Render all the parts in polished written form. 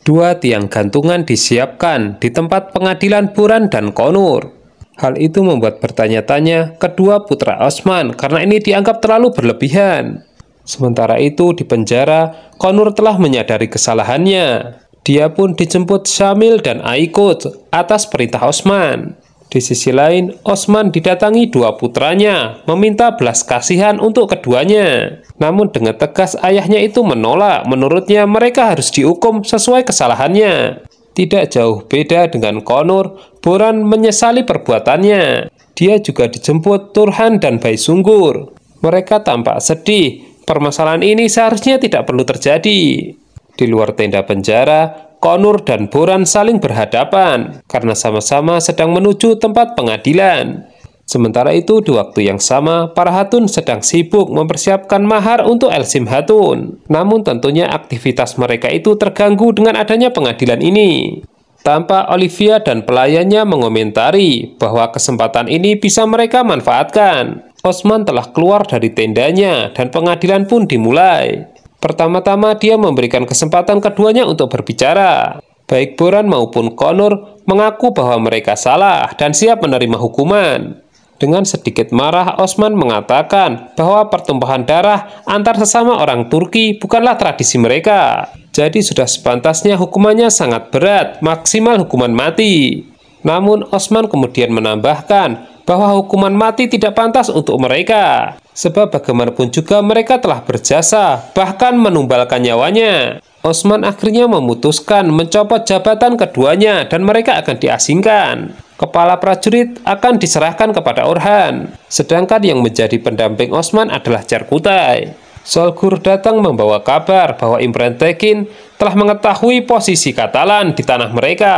Dua tiang gantungan disiapkan di tempat pengadilan Boran dan Konur. Hal itu membuat bertanya-tanya kedua putra Osman karena ini dianggap terlalu berlebihan. Sementara itu di penjara, Konur telah menyadari kesalahannya. Dia pun dijemput Syamil dan Aikut atas perintah Osman. Di sisi lain, Osman didatangi dua putranya, meminta belas kasihan untuk keduanya. Namun dengan tegas ayahnya itu menolak, menurutnya mereka harus dihukum sesuai kesalahannya. Tidak jauh beda dengan Konur, Boran menyesali perbuatannya. Dia juga dijemput Turhan dan Baisunggur. Mereka tampak sedih, permasalahan ini seharusnya tidak perlu terjadi. Di luar tenda penjara, Konur dan Boran saling berhadapan karena sama-sama sedang menuju tempat pengadilan. Sementara itu di waktu yang sama, para Hatun sedang sibuk mempersiapkan mahar untuk Elsim Hatun. Namun tentunya aktivitas mereka itu terganggu dengan adanya pengadilan ini. Tampak Olivia dan pelayannya mengomentari bahwa kesempatan ini bisa mereka manfaatkan. Osman telah keluar dari tendanya dan pengadilan pun dimulai. Pertama-tama dia memberikan kesempatan keduanya untuk berbicara. Baik Boran maupun Konur mengaku bahwa mereka salah dan siap menerima hukuman. Dengan sedikit marah, Osman mengatakan bahwa pertumpahan darah antar sesama orang Turki bukanlah tradisi mereka. Jadi sudah sepantasnya hukumannya sangat berat, maksimal hukuman mati. Namun Osman kemudian menambahkan bahwa hukuman mati tidak pantas untuk mereka. Sebab bagaimanapun juga mereka telah berjasa, bahkan menumbalkan nyawanya. Osman akhirnya memutuskan mencopot jabatan keduanya dan mereka akan diasingkan. Kepala prajurit akan diserahkan kepada Orhan. Sedangkan yang menjadi pendamping Osman adalah Cerkutai. Solgur datang membawa kabar bahwa Imren Tekin telah mengetahui posisi Katalan di tanah mereka.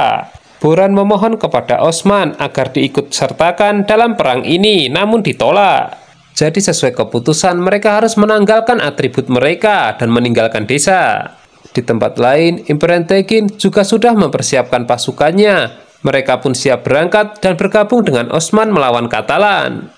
Boran memohon kepada Osman agar diikut sertakan dalam perang ini, namun ditolak. Jadi sesuai keputusan mereka harus menanggalkan atribut mereka dan meninggalkan desa. Di tempat lain, Imren Tekin juga sudah mempersiapkan pasukannya. Mereka pun siap berangkat dan bergabung dengan Osman melawan Katalan.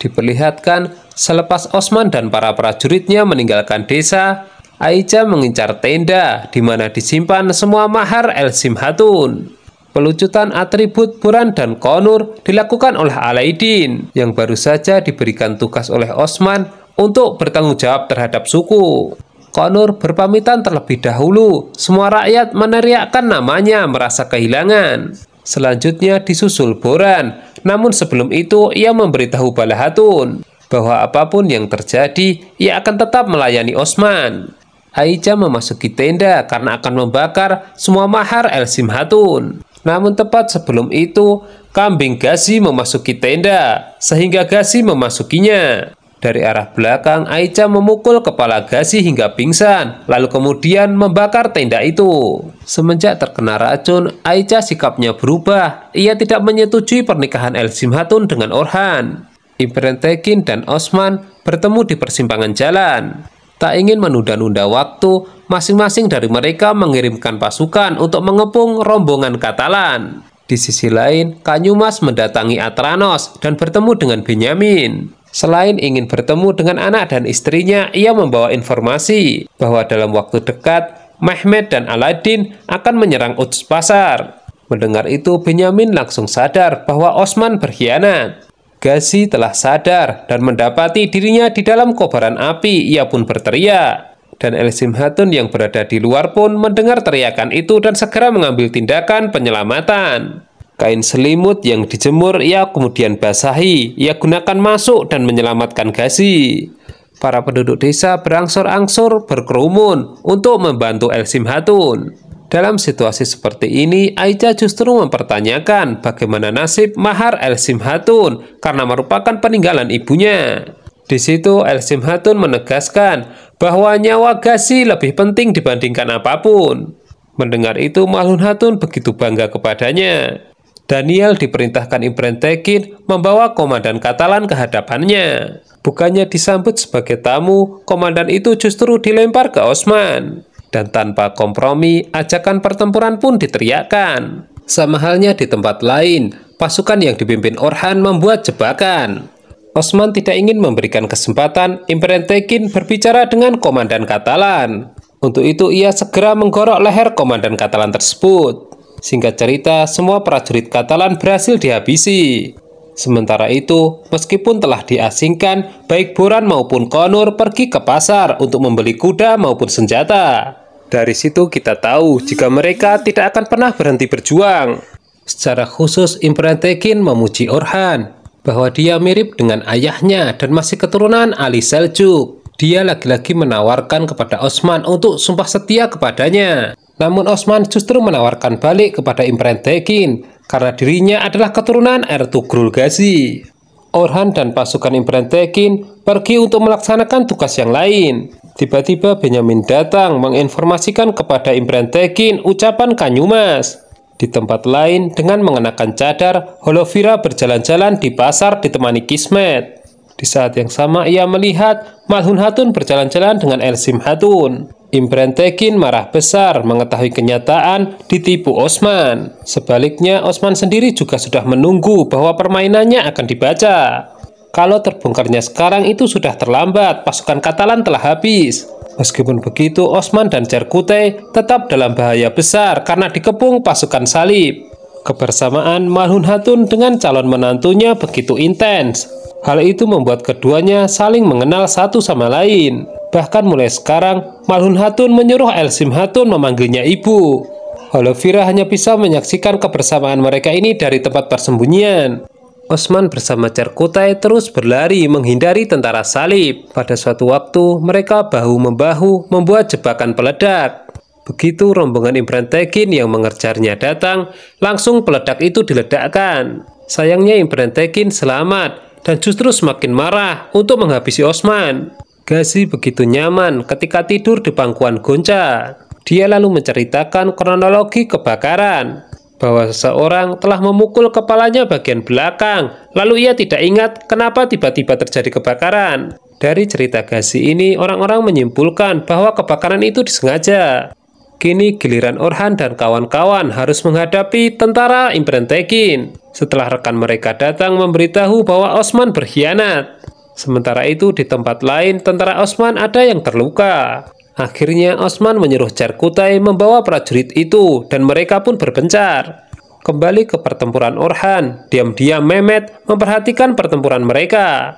Diperlihatkan selepas Osman dan para prajuritnya meninggalkan desa, Aicha mengincar tenda di mana disimpan semua mahar Elsim Hatun. Pelucutan atribut Boran dan Konur dilakukan oleh Alaidin yang baru saja diberikan tugas oleh Osman untuk bertanggung jawab terhadap suku. Konur berpamitan terlebih dahulu, semua rakyat meneriakkan namanya merasa kehilangan. Selanjutnya disusul Boran, namun sebelum itu ia memberitahu Bala Hatun bahwa apapun yang terjadi, ia akan tetap melayani Osman. Aicha memasuki tenda karena akan membakar semua mahar Elsim Hatun. Namun tepat sebelum itu, kambing Gazi memasuki tenda, sehingga Gazi memasukinya. Dari arah belakang, Aicha memukul kepala Gazi hingga pingsan, lalu kemudian membakar tenda itu. Semenjak terkena racun, Aicha sikapnya berubah. Ia tidak menyetujui pernikahan Elsim Hatun dengan Orhan. Imren Tekin dan Osman bertemu di persimpangan jalan. Tak ingin menunda-nunda waktu, masing-masing dari mereka mengirimkan pasukan untuk mengepung rombongan Katalan. Di sisi lain, Kanyumas mendatangi Atranos dan bertemu dengan Benyamin. Selain ingin bertemu dengan anak dan istrinya, ia membawa informasi bahwa dalam waktu dekat, Mehmed dan Aladdin akan menyerang Utspasar. Mendengar itu, Benyamin langsung sadar bahwa Osman berkhianat. Gazi telah sadar dan mendapati dirinya di dalam kobaran api. Ia pun berteriak. Dan Elsim Hatun yang berada di luar pun mendengar teriakan itu dan segera mengambil tindakan penyelamatan. Kain selimut yang dijemur ia kemudian basahi. Ia gunakan masuk dan menyelamatkan Gazi. Para penduduk desa berangsur-angsur berkerumun untuk membantu Elsim Hatun. Dalam situasi seperti ini, Aicha justru mempertanyakan bagaimana nasib mahar Elsim Hatun karena merupakan peninggalan ibunya. Di situ Elsim Hatun menegaskan bahwa nyawa Gazi lebih penting dibandingkan apapun. Mendengar itu, Malhun Hatun begitu bangga kepadanya. Daniel diperintahkan Imren Tekin membawa komandan Katalan ke hadapannya. Bukannya disambut sebagai tamu, komandan itu justru dilempar ke Osman. Dan tanpa kompromi, ajakan pertempuran pun diteriakkan. Sama halnya di tempat lain, pasukan yang dipimpin Orhan membuat jebakan. Osman tidak ingin memberikan kesempatan Imren Tekin berbicara dengan komandan Katalan. Untuk itu ia segera menggorok leher komandan Katalan tersebut. Singkat cerita, semua prajurit Katalan berhasil dihabisi. Sementara itu, meskipun telah diasingkan, baik Boran maupun Konur pergi ke pasar untuk membeli kuda maupun senjata. Dari situ kita tahu jika mereka tidak akan pernah berhenti berjuang. Secara khusus, Imran Tekin memuji Orhan bahwa dia mirip dengan ayahnya dan masih keturunan Ali Seljuk. Dia lagi-lagi menawarkan kepada Osman untuk sumpah setia kepadanya. Namun Osman justru menawarkan balik kepada Imran Tekin karena dirinya adalah keturunan Ertugrul Gazi. Orhan dan pasukan Imran Tekin pergi untuk melaksanakan tugas yang lain. Tiba-tiba Benyamin datang menginformasikan kepada Imran Tekin ucapan Kanyumas. Di tempat lain, dengan mengenakan cadar, Holovira berjalan-jalan di pasar ditemani Kismet. Di saat yang sama ia melihat Malhun Hatun berjalan-jalan dengan Elsim Hatun. Imran Tekin marah besar mengetahui kenyataan ditipu Osman. Sebaliknya Osman sendiri juga sudah menunggu bahwa permainannya akan dibaca. Kalau terbongkarnya sekarang itu sudah terlambat, pasukan Katalan telah habis. Meskipun begitu, Osman dan Cerkutai tetap dalam bahaya besar karena dikepung pasukan Salib. Kebersamaan Malhun Hatun dengan calon menantunya begitu intens. Hal itu membuat keduanya saling mengenal satu sama lain. Bahkan mulai sekarang, Malhun Hatun menyuruh Elsim Hatun memanggilnya ibu. Holovira hanya bisa menyaksikan kebersamaan mereka ini dari tempat persembunyian. Osman bersama Cerkutai terus berlari menghindari tentara Salib. Pada suatu waktu, mereka bahu-membahu membuat jebakan peledak. Begitu rombongan Imran Tekin yang mengejarnya datang, langsung peledak itu diledakkan. Sayangnya Imran Tekin selamat dan justru semakin marah untuk menghabisi Osman. Gazi begitu nyaman ketika tidur di pangkuan Gonca. Dia lalu menceritakan kronologi kebakaran, bahwa seseorang telah memukul kepalanya bagian belakang, lalu ia tidak ingat kenapa tiba-tiba terjadi kebakaran. Dari cerita Gazi ini, orang-orang menyimpulkan bahwa kebakaran itu disengaja. Kini giliran Orhan dan kawan-kawan harus menghadapi tentara Imran Tekin setelah rekan mereka datang memberitahu bahwa Osman berkhianat. Sementara itu di tempat lain tentara Osman ada yang terluka. Akhirnya Osman menyuruh Cerkutai membawa prajurit itu dan mereka pun berpencar. Kembali ke pertempuran Orhan, diam-diam Mehmet memperhatikan pertempuran mereka.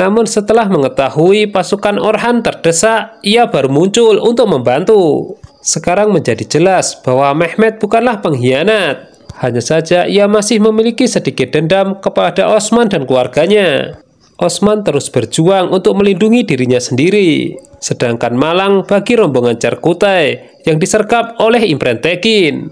Namun setelah mengetahui pasukan Orhan terdesak, ia baru muncul untuk membantu. Sekarang menjadi jelas bahwa Mehmet bukanlah pengkhianat. Hanya saja ia masih memiliki sedikit dendam kepada Osman dan keluarganya. Osman terus berjuang untuk melindungi dirinya sendiri. Sedangkan malang bagi rombongan Cerkutai yang disergap oleh Imran Tekin.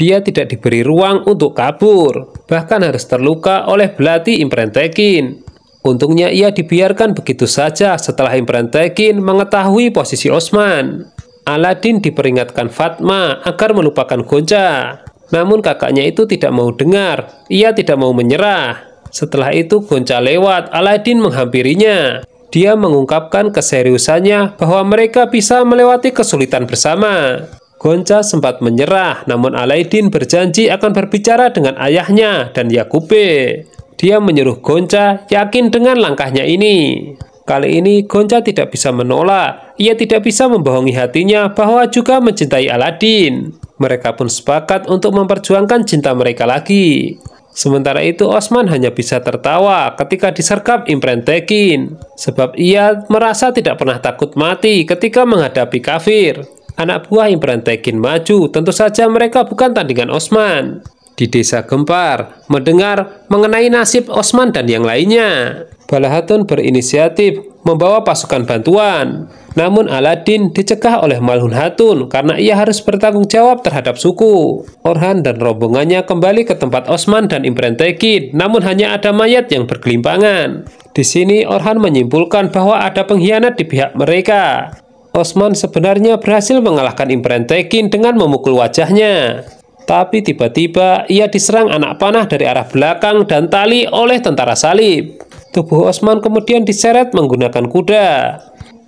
Dia tidak diberi ruang untuk kabur, bahkan harus terluka oleh belati Imran Tekin. Untungnya ia dibiarkan begitu saja setelah Imran Tekin mengetahui posisi Osman. Aladin diperingatkan Fatma agar melupakan Gonca. Namun kakaknya itu tidak mau dengar, ia tidak mau menyerah. Setelah itu Gonca lewat, Aladin menghampirinya. Dia mengungkapkan keseriusannya bahwa mereka bisa melewati kesulitan bersama. Gonca sempat menyerah, namun Aladin berjanji akan berbicara dengan ayahnya dan Yakube. Dia menyuruh Gonca yakin dengan langkahnya ini. Kali ini Gonca tidak bisa menolak. Ia tidak bisa membohongi hatinya bahwa juga mencintai Aladin. Mereka pun sepakat untuk memperjuangkan cinta mereka lagi. Sementara itu Osman hanya bisa tertawa ketika disergap Imran Tekin, sebab ia merasa tidak pernah takut mati ketika menghadapi kafir. Anak buah Imran Tekin maju, tentu saja mereka bukan tandingan Osman. Di desa Gempar, mendengar mengenai nasib Osman dan yang lainnya, Bala Hatun berinisiatif membawa pasukan bantuan. Namun Aladin dicegah oleh Malhun Hatun karena ia harus bertanggung jawab terhadap suku. Orhan dan rombongannya kembali ke tempat Osman dan Imran Tekin, namun hanya ada mayat yang bergelimpangan. Di sini Orhan menyimpulkan bahwa ada pengkhianat di pihak mereka. Osman sebenarnya berhasil mengalahkan Imran Tekin dengan memukul wajahnya. Tapi tiba-tiba ia diserang anak panah dari arah belakang dan tali oleh tentara Salib. Tubuh Osman kemudian diseret menggunakan kuda.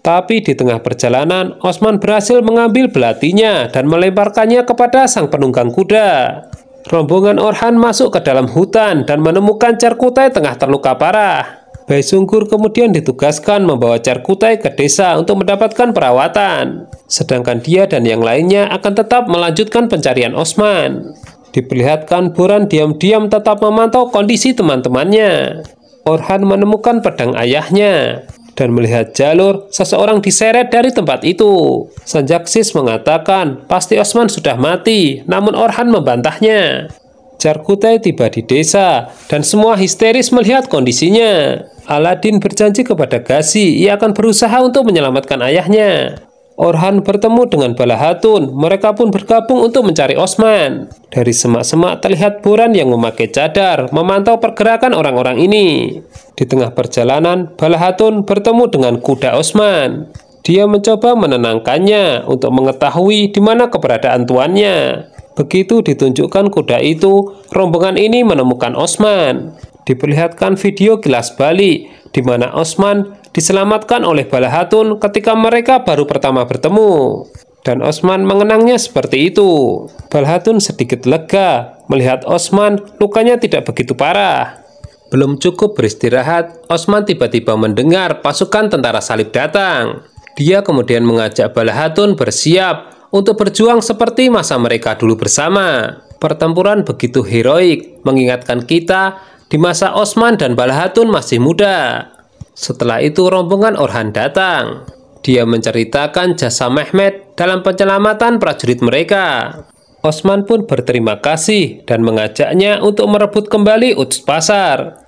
Tapi di tengah perjalanan, Osman berhasil mengambil belatinya dan melemparkannya kepada sang penunggang kuda. Rombongan Orhan masuk ke dalam hutan dan menemukan Cerkutai tengah terluka parah. Bayi Sungkur kemudian ditugaskan membawa Charkutai ke desa untuk mendapatkan perawatan. Sedangkan dia dan yang lainnya akan tetap melanjutkan pencarian Osman. Diperlihatkan Boran diam-diam tetap memantau kondisi teman-temannya. Orhan menemukan pedang ayahnya dan melihat jalur seseorang diseret dari tempat itu. Sanjaksis mengatakan pasti Osman sudah mati, namun Orhan membantahnya. Charkutai tiba di desa dan semua histeris melihat kondisinya. Aladin berjanji kepada Gazi ia akan berusaha untuk menyelamatkan ayahnya. Orhan bertemu dengan Balahatun, mereka pun bergabung untuk mencari Osman. Dari semak-semak terlihat Boran yang memakai cadar memantau pergerakan orang-orang ini. Di tengah perjalanan, Balahatun bertemu dengan kuda Osman. Dia mencoba menenangkannya untuk mengetahui di mana keberadaan tuannya. Begitu ditunjukkan kuda itu, rombongan ini menemukan Osman. Diperlihatkan video kilas balik di mana Osman diselamatkan oleh Balahatun ketika mereka baru pertama bertemu. Dan Osman mengenangnya seperti itu. Balahatun sedikit lega melihat Osman lukanya tidak begitu parah. Belum cukup beristirahat, Osman tiba-tiba mendengar pasukan tentara salib datang. Dia kemudian mengajak Balahatun bersiap untuk berjuang seperti masa mereka dulu bersama. Pertempuran begitu heroik mengingatkan kita di masa Osman dan Balahatun masih muda. Setelah itu rombongan Orhan datang. Dia menceritakan jasa Mehmet dalam penyelamatan prajurit mereka. Osman pun berterima kasih dan mengajaknya untuk merebut kembali Utspasar.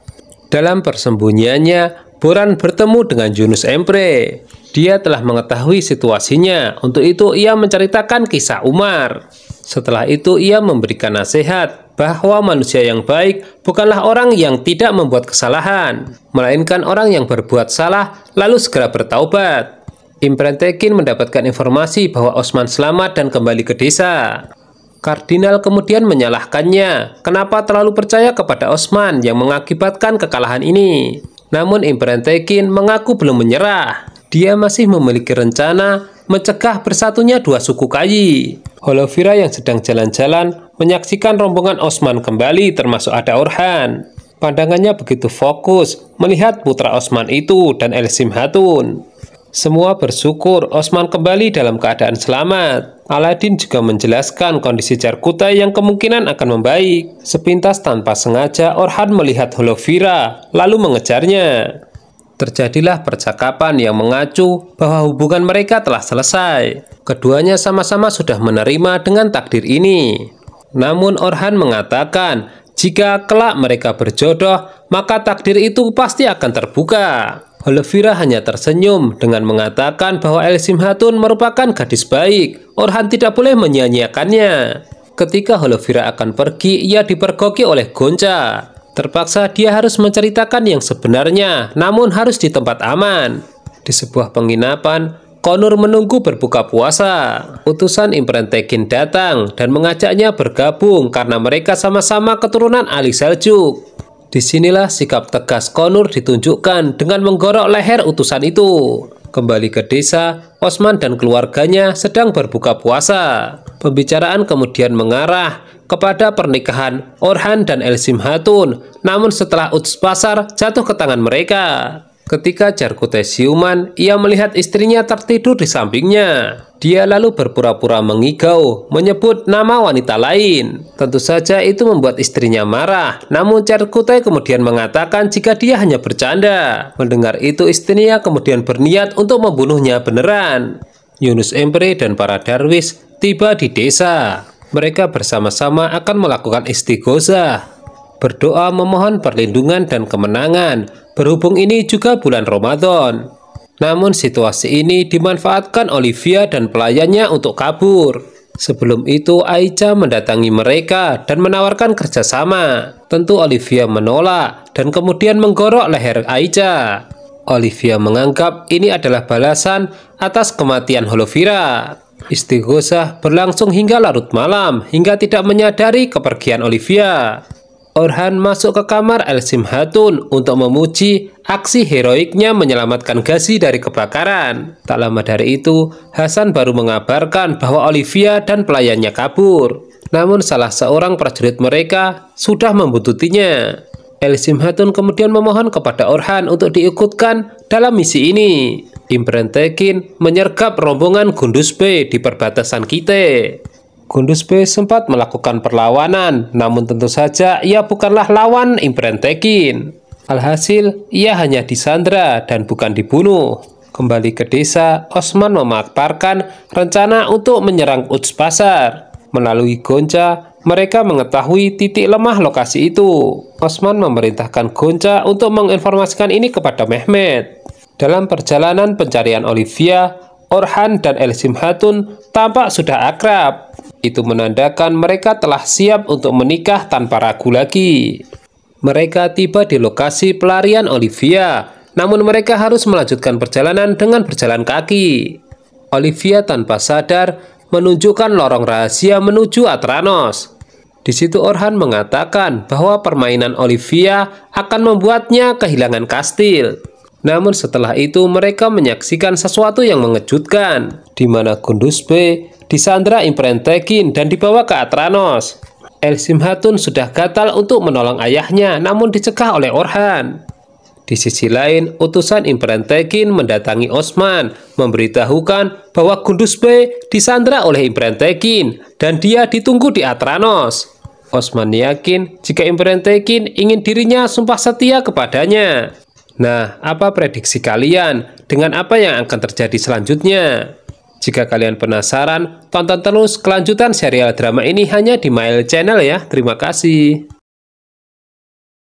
Dalam persembunyiannya, Boran bertemu dengan Yunus Empre. Dia telah mengetahui situasinya, untuk itu ia menceritakan kisah Umar. Setelah itu ia memberikan nasihat bahwa manusia yang baik bukanlah orang yang tidak membuat kesalahan, melainkan orang yang berbuat salah lalu segera bertaubat. Imren Tekin mendapatkan informasi bahwa Osman selamat dan kembali ke desa. Kardinal kemudian menyalahkannya kenapa terlalu percaya kepada Osman yang mengakibatkan kekalahan ini. Namun Imren Tekin mengaku belum menyerah. Dia masih memiliki rencana mencegah bersatunya dua suku Kayi. Holovira yang sedang jalan-jalan menyaksikan rombongan Osman kembali, termasuk ada Orhan. Pandangannya begitu fokus melihat putra Osman itu dan Elsim Hatun. Semua bersyukur Osman kembali dalam keadaan selamat. Aladin juga menjelaskan kondisi Charkutai yang kemungkinan akan membaik. Sepintas tanpa sengaja Orhan melihat Holovira lalu mengejarnya. Terjadilah percakapan yang mengacu bahwa hubungan mereka telah selesai. Keduanya sama-sama sudah menerima dengan takdir ini. Namun Orhan mengatakan jika kelak mereka berjodoh, maka takdir itu pasti akan terbuka. Holovira hanya tersenyum dengan mengatakan bahwa Elsim Hatun merupakan gadis baik. Orhan tidak boleh menyia-nyiakannya. Ketika Holovira akan pergi, ia dipergoki oleh Gonca. Terpaksa dia harus menceritakan yang sebenarnya, namun harus di tempat aman. Di sebuah penginapan, Konur menunggu berbuka puasa. Utusan Imren Tekin datang dan mengajaknya bergabung karena mereka sama-sama keturunan Ali Seljuk. Disinilah sikap tegas Konur ditunjukkan dengan menggorok leher utusan itu. Kembali ke desa, Osman dan keluarganya sedang berbuka puasa. Pembicaraan kemudian mengarah kepada pernikahan Orhan dan Elsim Hatun, namun setelah Utspasar jatuh ke tangan mereka. Ketika Charkutai siuman, ia melihat istrinya tertidur di sampingnya. Dia lalu berpura-pura mengigau, menyebut nama wanita lain. Tentu saja itu membuat istrinya marah, namun Charkutai kemudian mengatakan jika dia hanya bercanda. Mendengar itu istrinya kemudian berniat untuk membunuhnya beneran. Yunus Empre dan para darwis tiba di desa. Mereka bersama-sama akan melakukan istighosah, berdoa memohon perlindungan dan kemenangan. Berhubung ini juga bulan Ramadan. Namun situasi ini dimanfaatkan Olivia dan pelayannya untuk kabur. Sebelum itu Aicha mendatangi mereka dan menawarkan kerjasama. Tentu Olivia menolak dan kemudian menggorok leher Aicha. Olivia menganggap ini adalah balasan atas kematian Holovira. Istighosah berlangsung hingga larut malam, hingga tidak menyadari kepergian Olivia. Orhan masuk ke kamar Elsim Hatun untuk memuji aksi heroiknya menyelamatkan Gazi dari kebakaran. Tak lama dari itu, Hasan baru mengabarkan bahwa Olivia dan pelayannya kabur. Namun salah seorang prajurit mereka sudah membuntutinya. El Simhatun kemudian memohon kepada Orhan untuk diikutkan dalam misi ini. Imran Tekin menyergap rombongan Gunduz B di perbatasan Kite. Gunduz B sempat melakukan perlawanan, namun tentu saja ia bukanlah lawan Imran Tekin. Alhasil, ia hanya disandra dan bukan dibunuh. Kembali ke desa, Osman memaparkan rencana untuk menyerang Uts Pasar. Melalui Gonca, mereka mengetahui titik lemah lokasi itu. Osman memerintahkan Gonca untuk menginformasikan ini kepada Mehmet. Dalam perjalanan pencarian Olivia, Orhan dan El Simhatun tampak sudah akrab. Itu menandakan mereka telah siap untuk menikah tanpa ragu lagi. Mereka tiba di lokasi pelarian Olivia, namun mereka harus melanjutkan perjalanan dengan berjalan kaki. Olivia tanpa sadar menunjukkan lorong rahasia menuju Atranos. Di situ Orhan mengatakan bahwa permainan Olivia akan membuatnya kehilangan kastil. Namun setelah itu mereka menyaksikan sesuatu yang mengejutkan, di mana Gunduz B disandra Imran Tekin dan dibawa ke Atranos. El Simhatun sudah gatal untuk menolong ayahnya, namun dicegah oleh Orhan. Di sisi lain, utusan Imran Tekin mendatangi Osman, memberitahukan bahwa Gunduz B disandra oleh Imran Tekin dan dia ditunggu di Atranos. Osman yakin jika Imran Tekin ingin dirinya sumpah setia kepadanya. Nah, apa prediksi kalian dengan apa yang akan terjadi selanjutnya? Jika kalian penasaran, tonton terus kelanjutan serial drama ini hanya di Mail Channel ya. Terima kasih.